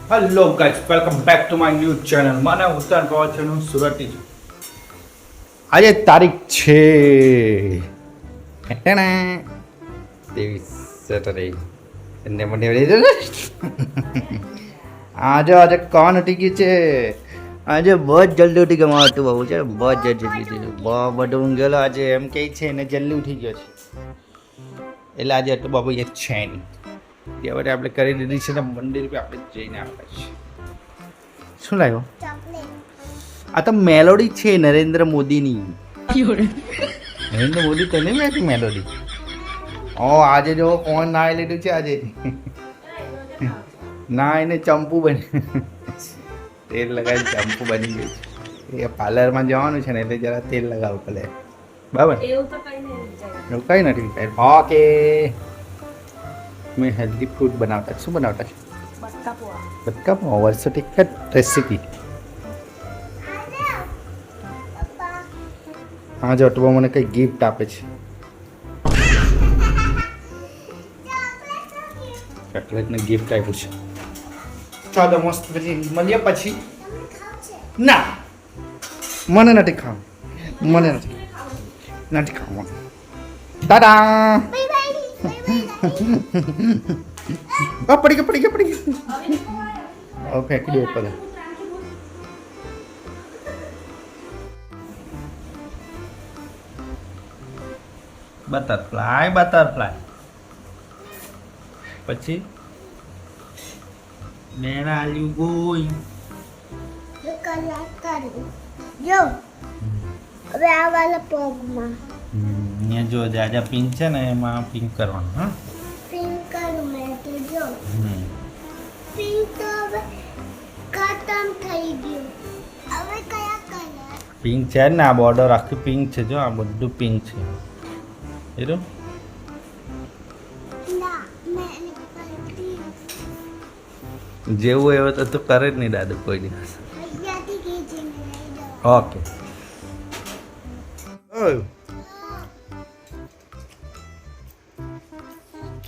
Hello guys, welcome back to my new channel. મને ઉત્તરાયણ કહો છે, હું સુરતથી છું. આજે તારીખ છે 23 સેટરડે. આજે કોણ ઉઠી ગયું છે? આજે બહુ જ જલ્દી ઉઠી ગયો. મારું બાબુ છે બહુ જ જલ્દી બહુ બધું ઊંઘેલો. આજે એમ કહે છે ને જલ્દી ઉઠી ગયો છે, એટલે આજે એટલું બાબુ એ છે નહીં. તે હવે આપણે કરી દીધી છે ને મંદિર પર આપણે જઈને આવ્યા છીએ. શું લાગ્યો? આ તો મેલોડી છે નરેન્દ્ર મોદીની. નરેન્દ્ર મોદી તને મેં મેલોડી. ઓ આજે જો કોણ નાઈ લીધું છે આજે. ના એને ચંપુ બની, તેલ લગાવી ચંપુ બની ગયું છે. એ પાર્લરમાં જવાનું છે ને એટલે જરા તેલ લગાવવું પડે. બરાબર, એવું કઈ નથી. ઓકે, મેં હેલ્ધી ફૂડ બનાવતા. શું બનાવતા છે? બટકા પૌવા. વર્ષોથી એક જ રેસીપી. હા જો અટવા મને કંઈ ગિફ્ટ આપે છે. ચોકલેટને ગિફ્ટ આપ્યું છે. ચાલો મસ્ત પછી મળીએ પછી. ના મને નથી ખાવું, મને નથી ખાવું. દાદા પડી ગયો. હવે ફેંકી દો ઉપર. બટરફ્લાય પછી મેરા આલ્યું ગોઈ. જો હવે આ વાળા પગમાં અહીંયા જો જાજા પિંક છે ને એમાં પિંક કરવાનું. હા, પિંક કરું મેં તો જો પિંક તો હવે ખતમ થઈ ગયું. હવે કયા કલર? પિંક છે ને, આ બોર્ડર આખી પિંક છે. જો આ બધું પિંક છે. એરો ના મેં કરતી જેવું એવું તો તું કરે જ નહીં દાદુ કોઈ દિવસ. અહીંયાથી ખેંચીને લઈ જાઓ. ઓકે.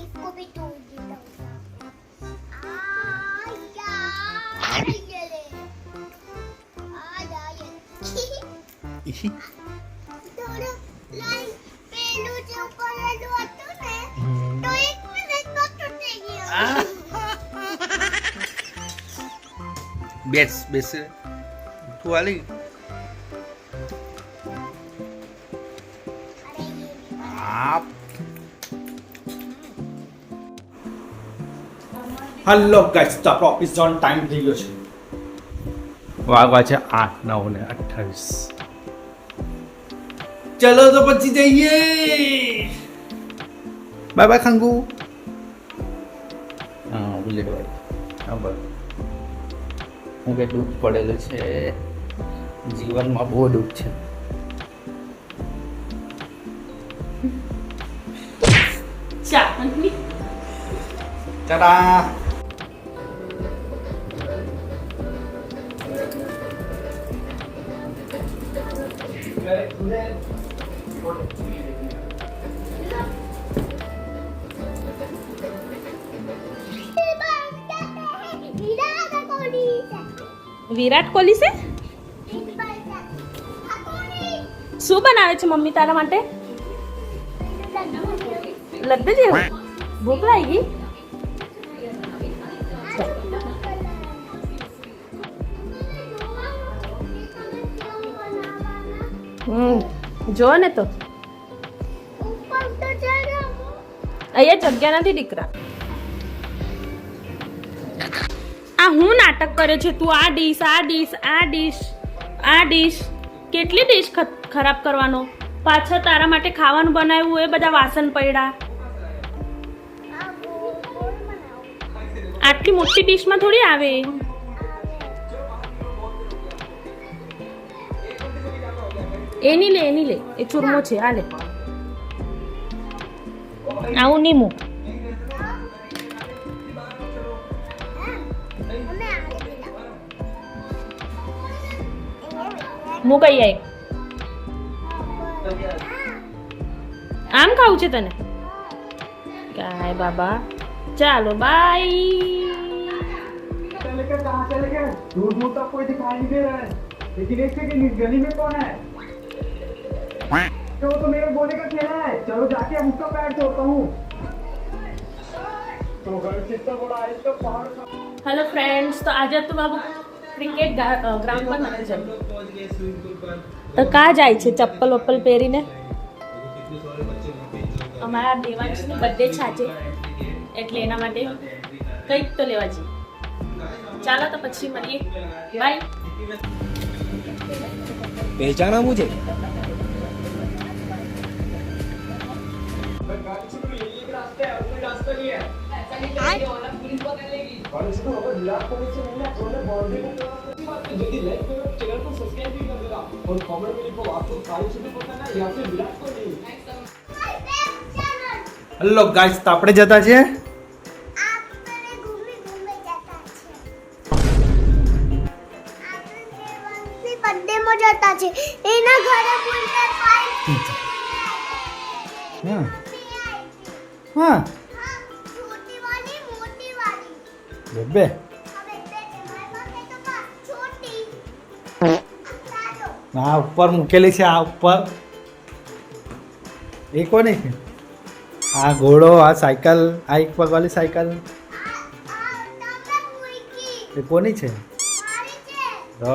इसको भी तोड़ देता हूँ. यार ये ले आ जाए थोड़ा लाइन पेलू जो ऊपर लो तो ने तो एक मिनट में टूट गया. બેસ તું આલી. હલો ગાઈસ, તો આપણો ઓફિસ જવાનો ટાઈમ થઈ ગયો છે. વાગવા છે 8:09:28. ચલો તો પછી જઈએ. Bye bye Khangu. હા બુલેટ વાળી. હા બરાબર. હું કે દુઃખ પડેલું છે જીવનમાં, બહુ દુઃખ છે. ટાટા. વિરાટ કોહલી છે. શું બનાવે છે મમ્મી તારા માટે? લડ્ડુ જેવું. ભૂખ લાગી? જો ને તો અહીંયા જગ્યા નથી દીકરા. આ હું નાટક કરે છે તું? આ ડીશ કેટલી ડીશ ખરાબ કરવાનો? પાછળ તારા માટે ખાવાનું બનાવ્યું, એ બધા વાસણ પડ્યા. આટલી મોટી ડીશમાં થોડી આવે. એની લે એ ચૂરમો છે. આ લે. આવું નહીં મૂક. મૂક અહીંયા. આમ ખાવું છે તને? કાય બાબા, ચાલો બાય. लेकर कहाँ चले गए? दूर दूर तक कोई दिखाई नहीं दे रहा है, लेकिन एक सेकंड, इस गली में कौन है? तो वो तो मेरे बोले का खेला है, चलो जाके अब उसका पैर तोड़ता हूँ। तो घर से इतना बड़ा आइस का पहाड़ था। હેલો ફ્રેન્ડ્સ, તો આજે તો બાબુ ક્રિકેટ ગ્રાઉન્ડ પર નથી જવું. તો કા જાય છે ચપ્પલ વપ્પલ પહેરીને? અમારા દેવાંશની બર્થડે છે આજે, એટલે એના માટે કંઈક તો લેવા જઈએ. ચાલો તો પછી મળીએ, બાય. पहचाना मुझे? હલો ગાઈસ, તો આપણે જતા છીએ આપણે ઘૂમી જતા છે. આપણે બર્થડેમાં જતા છે. એના ઘરે બોલતા પાઈ હા હા છોટી વાળી મોટી વાળી. બેબે હવે બે છે મારી પાસે તો બસ છોટી. ચાલો આ ઉપર મૂકેલી છે, આ ઉપર એ કોની છે? આ ઘોડો, આ સાયકલ, આ એક પગવાળી સાયકલ તમે મૂકી એ કોની છે? મારી છે. તો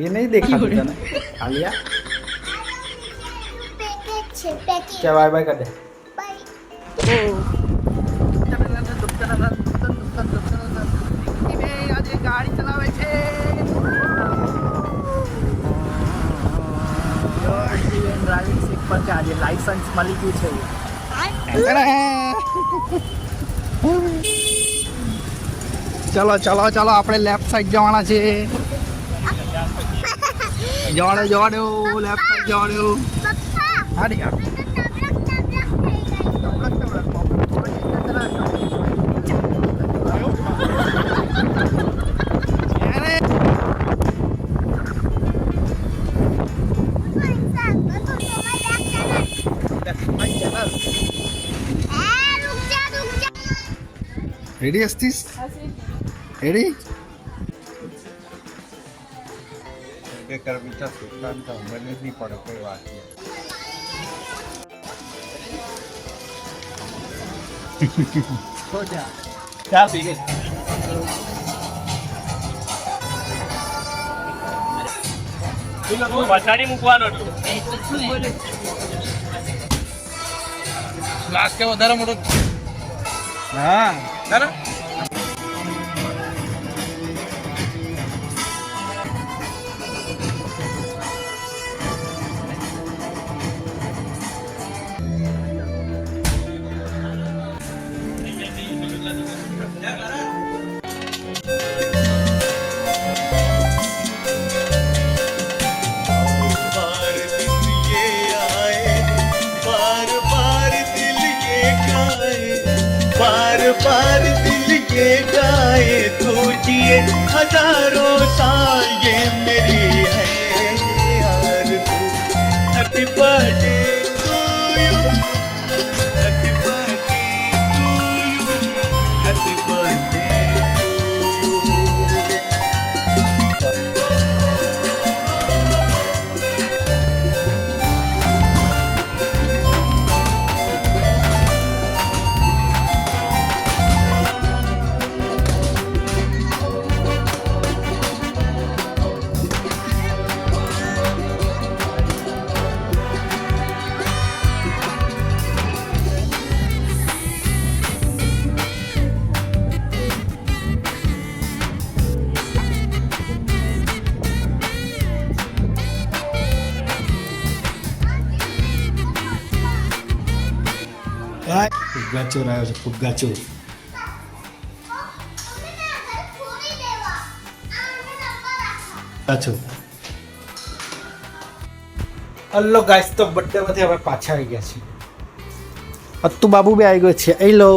એ નહીં દેખાતું તને ખાલી આ પેકેટ છે પેકેટ. કે બાય બાય કરી દે. બાય. આજે ગાડી ચલાવે છે. ડ્રાઇવિંગ સીટ પર છે, આજે લાયસન્સ મળી ગયું છે. ચલો ચલો ચલો, આપણે લેફ્ટ સાઈડ જવાના છે. જવાનું લેફ્ટ સાઈડ જવાનું. પપ્પા હાડી હા. રેડી હસ્તીસ? રેડી? પછાડી મૂકવાનો ગ્લાસ કે વધારે મોટો? હા ના बार बार दिल ये गाए तू जिए हजारों साल ये मेरी है यार तू. Happy birthday to you, happy birthday to you, happy birthday to you. ફુગ્ગાચોર આવ્યો છે, ફુગ્ગાચોર. થોડી દેવા આને નંબર રાખો. પાછો. હલો ગાઈસ, તો બર્થડેમાંથી હવે પાછા આવી ગયા છીએ. અત્તુ બાબુ બી આવી ગયો છે. હેલો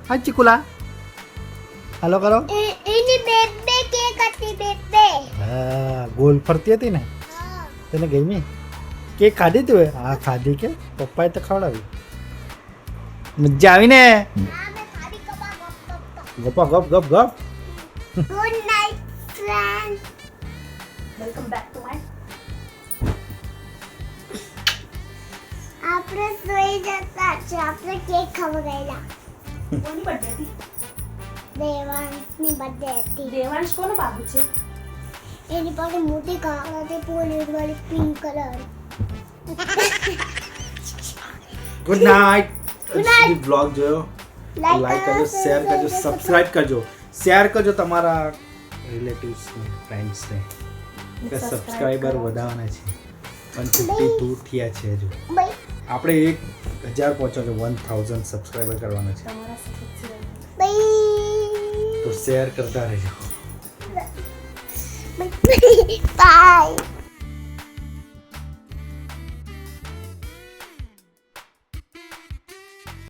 હા ચીકુલા, હાલો કરો. એની બેબે કેક હતી બેબે. હા, ગોલ ફરતી હતી ને, તને ગમી? કેક ખાધી તું? હા ખાધી. કે પપ્પાએ તો ખવડાવી. મજા આવી ને? હા મેં ખાધી કબા ગપ ગપા ગપ ગપ ગપ. Good night friend. Welcome back to my આપણે સોઈ જતા છે. આપણે કેક ખવડાવેલા. કોની બર્થડે હતી? દેવાંશની બર્થડે હતી. દેવાંશ કોનો બાબુ છે? એની પાસે મોટી કાર હતી, પોલીસ વાળી pink colour. Good night. Good night. Blog જોયો લાઈક કરજો, શેર કરજો, સબસ્ક્રાઇબ કરજો, શેર કરજો તમારા રિલેટિવ્સને, ફ્રેન્ડ્સને. કે સબસ્ક્રાઇબર વધારવાના છે. 152 થયા છે હજુ. બાય આપણે 1000 પહોંચો છો, 1000 સબસ્ક્રાઇબર કરવાના છે. તમારા સબસ્ક્રાઇબર બાય તો શેર કરતા રહેજો. બાય.